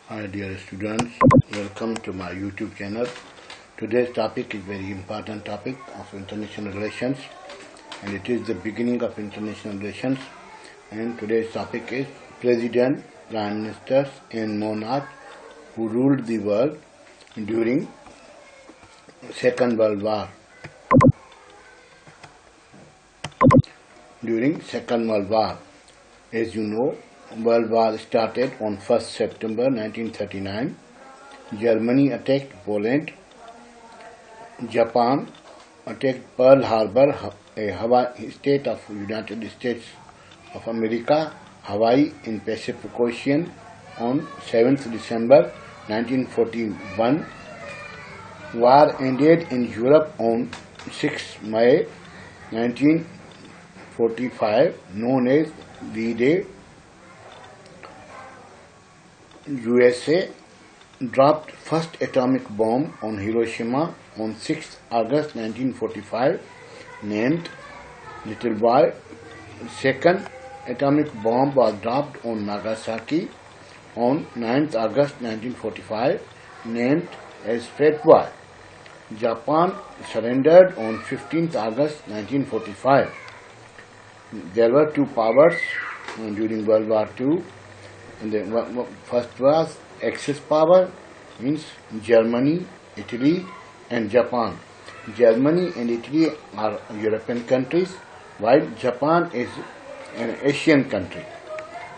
Hi dear students, welcome to my YouTube channel. Today's topic is very important topic of international relations, and it is the beginning of international relations. And today's topic is President, Prime Ministers and Monarchs who ruled the world during Second World War. During Second World War, as you know, World War started on 1st September 1939. Germany attacked Poland. Japan attacked Pearl Harbor, a state of United States of America, Hawaii in Pacific Ocean on 7th December 1941. War ended in Europe on 6th May 1945, known as D-Day. USA dropped first atomic bomb on Hiroshima on 6th August 1945, named Little Boy. Second atomic bomb was dropped on Nagasaki on 9th August 1945, named as Fat Boy. Japan surrendered on 15th August 1945. There were two powers during World War II. And the first was Axis power, means Germany, Italy and Japan. Germany and Italy are European countries, while Japan is an Asian country.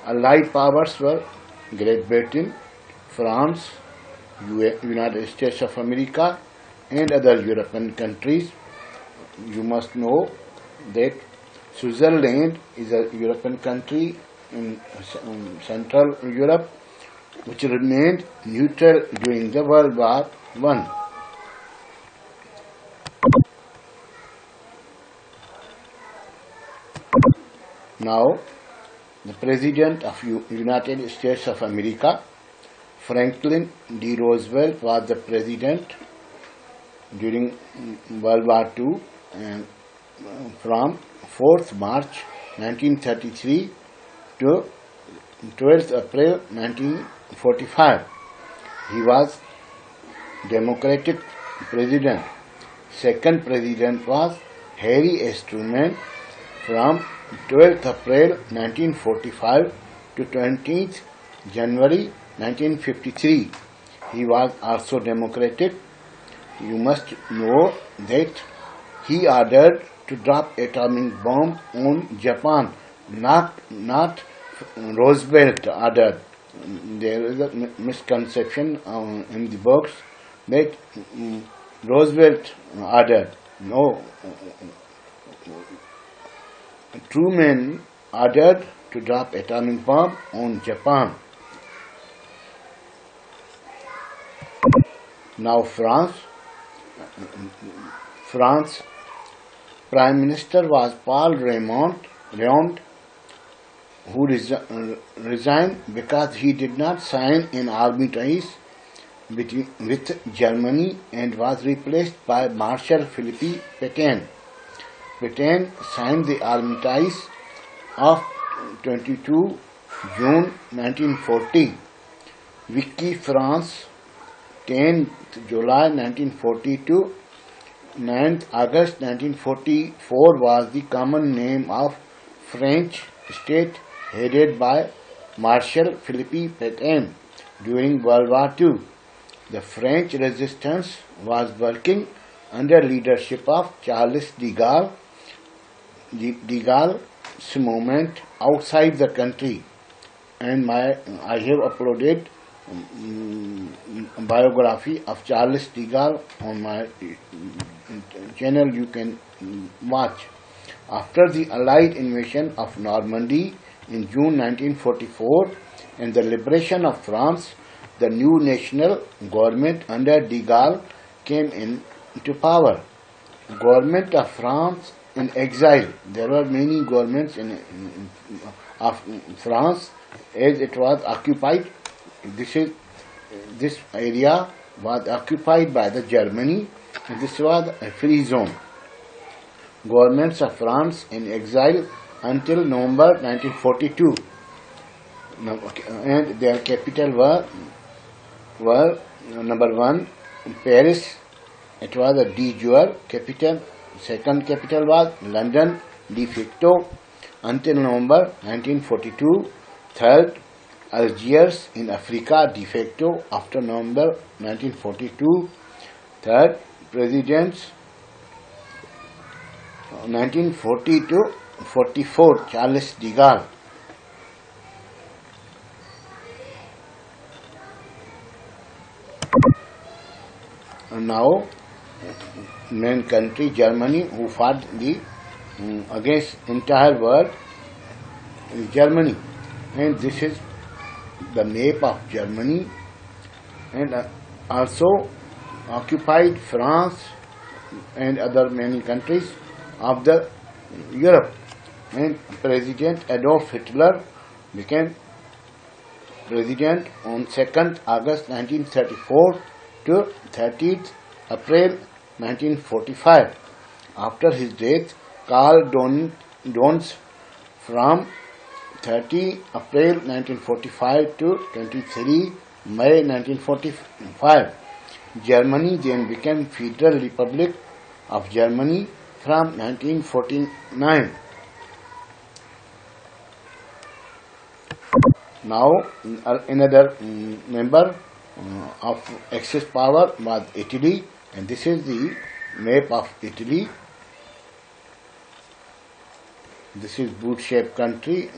Allied powers were Great Britain, France, United States of America and other European countries. You must know that Switzerland is a European country in Central Europe, which remained neutral during the World War I. Now, the President of United States of America, Franklin D. Roosevelt, was the President during World War II and from 4th March 1933 to 12th April 1945. He was Democratic President. Second President was Harry S. Truman from 12th April 1945 to 20th January 1953. He was also Democratic. You must know that he ordered to drop atomic bomb on Japan, not Roosevelt ordered. There is a misconception in the books that Roosevelt ordered. No, Truman ordered to drop atomic bomb on Japan. Now France Prime Minister was Paul Raymond, who resigned because he did not sign an armistice with Germany and was replaced by Marshal Philippe Pétain. Pétain signed the armistice of 22 June 1940. Vichy France, 10th July 1942, 9th August 1944 was the common name of French state headed by Marshal Philippe Pétain during World War II. The French resistance was working under leadership of Charles de Gaulle. De Gaulle's movement outside the country, and I have uploaded biography of Charles de Gaulle on my channel. You can watch. After the Allied invasion of Normandy in June 1944 and the liberation of France, the new national government under de Gaulle came into power. Government of France in exile. There were many governments of France as it was occupied. This area was occupied by the Germany. This was a free zone. Governments of France in exile until November 1942. and their capital were number 1 Paris. It was a de jure capital. Second capital was London de facto until November 1942. Third, Algiers in Africa de facto after November 1942. Third, presidents 1940 to 44 Charles de Gaulle. And now, main country Germany, who fought against entire world, is Germany, and this is the map of Germany, and also occupied France and other many countries of the Europe. And President Adolf Hitler became president on 2nd August 1934 to 30th April 1945. After his death, Karl Dönitz from 30 April 1945 to 23 May 1945. Germany then became Federal Republic of Germany from 1949. Now, another member of Axis power was Italy, and this is the map of Italy. This is boot-shaped country,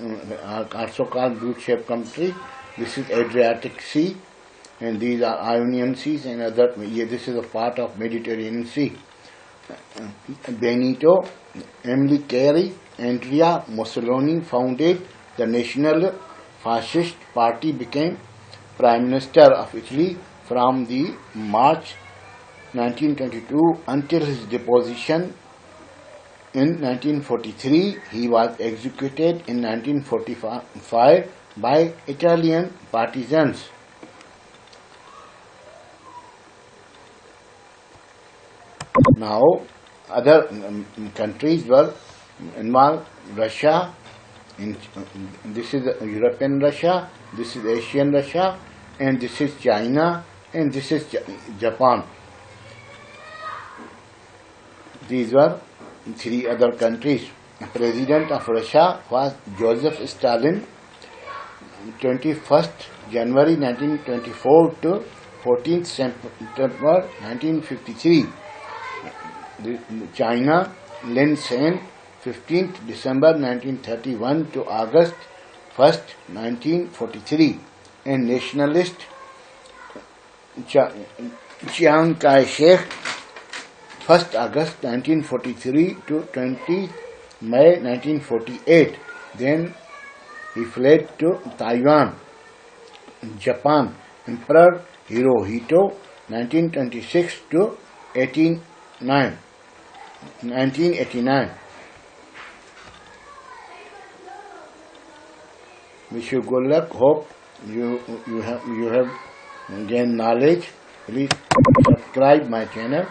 also called boot-shaped country. This is Adriatic Sea, and these are Ionian Seas and other. This is a part of Mediterranean Sea. Benito Mussolini, Andrea Mussolini founded the National Fascist Party, became Prime Minister of Italy from the March 1922 until his deposition in 1943. He was executed in 1945 by Italian partisans. Now, other countries were involved. Russia, this is European Russia, this is Asian Russia, and this is China, and this is Japan. These were 3 other countries. President of Russia was Joseph Stalin, 21st January 1924 to 14th September 1953. China, Lin Sen, 15th December 1931 to August 1st, 1943. And nationalist Chiang Kai-shek, 1st August 1943 to 20 May 1948. Then he fled to Taiwan. Japan, Emperor Hirohito, 1926 to 1989. Wish you good luck. Hope you have gained knowledge. Please subscribe my channel.